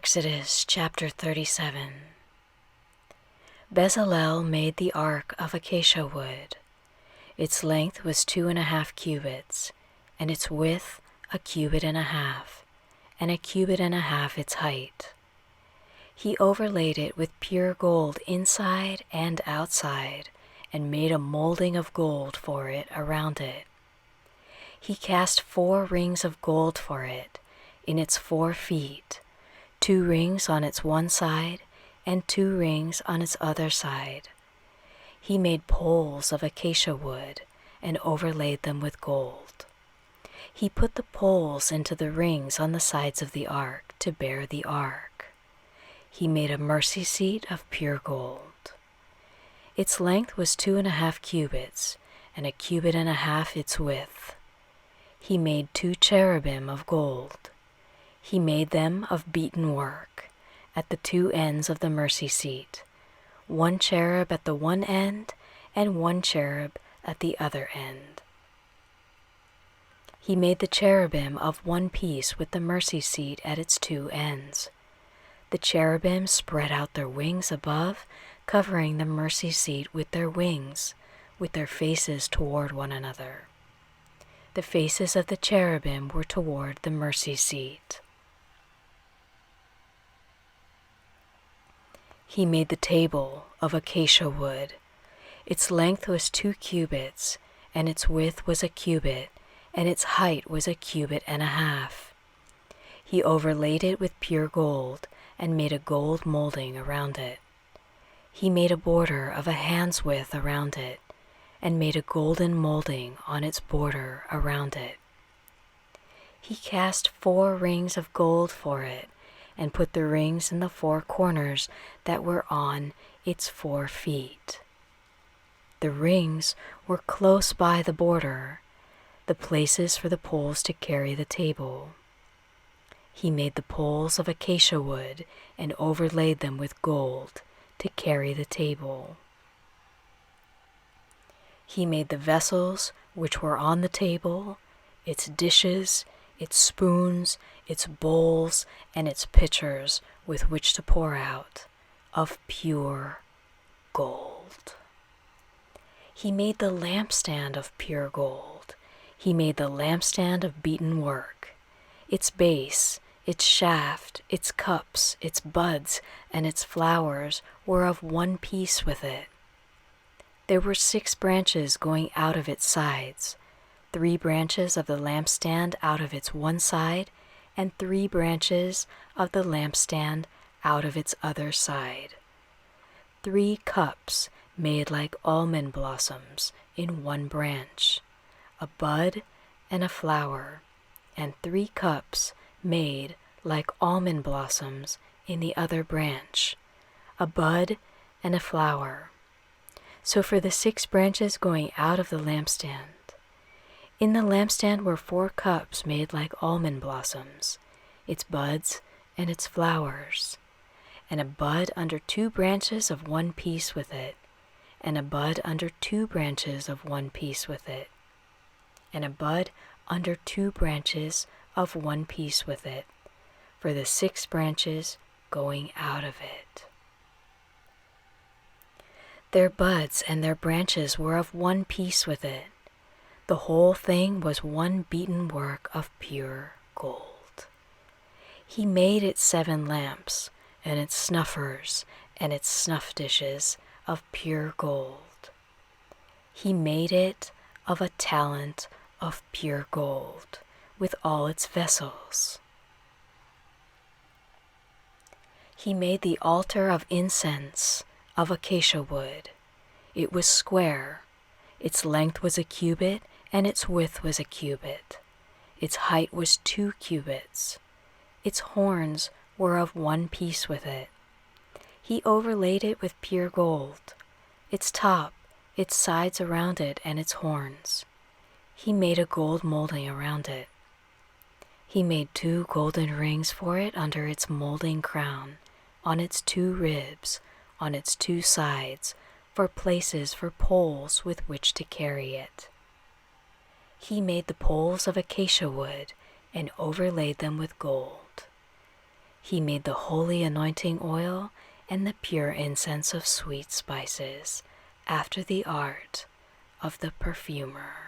Exodus chapter 37. Bezalel made the ark of acacia wood. Its length was 2.5 cubits, and its width 1.5 cubits, and 1.5 cubits its height. He overlaid it with pure gold inside and outside, and made a molding of gold for it around it. He cast 4 rings of gold for it, in its 4 feet, 2 rings on its one side, and 2 rings on its other side. He made poles of acacia wood, and overlaid them with gold. He put the poles into the rings on the sides of the ark to bear the ark. He made a mercy seat of pure gold. Its length was 2.5 cubits, and 1.5 cubits its width. He made 2 cherubim of gold. He made them of beaten work, at the 2 ends of the mercy seat, 1 cherub at the one end, and 1 cherub at the other end. He made the cherubim of one piece with the mercy seat at its 2 ends. The cherubim spread out their wings above, covering the mercy seat with their wings, with their faces toward one another. The faces of the cherubim were toward the mercy seat. He made the table of acacia wood. Its length was 2 cubits, and its width was 1 cubit, and its height was 1.5 cubits. He overlaid it with pure gold, and made a gold molding around it. He made a border of a hand's width around it, and made a golden molding on its border around it. He cast 4 rings of gold for it, and put the rings in the 4 corners that were on its 4 feet. The rings were close by the border, the places for the poles to carry the table. He made the poles of acacia wood and overlaid them with gold to carry the table. He made the vessels which were on the table, its dishes, its spoons, its bowls, and its pitchers with which to pour out, of pure gold. He made the lampstand of pure gold. He made the lampstand of beaten work. Its base, its shaft, its cups, its buds, and its flowers were of one piece with it. There were 6 branches going out of its sides, 3 branches of the lampstand out of its one side, and 3 branches of the lampstand out of its other side. 3 cups made like almond blossoms in one branch, a bud and a flower, and 3 cups made like almond blossoms in the other branch, a bud and a flower. So for the 6 branches going out of the lampstand. In the lampstand were 4 cups made like almond blossoms, its buds and its flowers, and a bud under 2 branches of one piece with it, and a bud under 2 branches of one piece with it, and a bud under 2 branches of one piece with it, for the 6 branches going out of it. Their buds and their branches were of one piece with it. The whole thing was one beaten work of pure gold. He made its 7 lamps, and its snuffers, and its snuff dishes of pure gold. He made it of a talent of pure gold, with all its vessels. He made the altar of incense of acacia wood. It was square. Its length was 1 cubit, and its width was 1 cubit. Its height was 2 cubits. Its horns were of one piece with it. He overlaid it with pure gold, its top, its sides around it, and its horns. He made a gold molding around it. He made 2 golden rings for it under its molding crown, on its 2 ribs, on its 2 sides, for places for poles with which to carry it. He made the poles of acacia wood and overlaid them with gold. He made the holy anointing oil and the pure incense of sweet spices, after the art of the perfumer.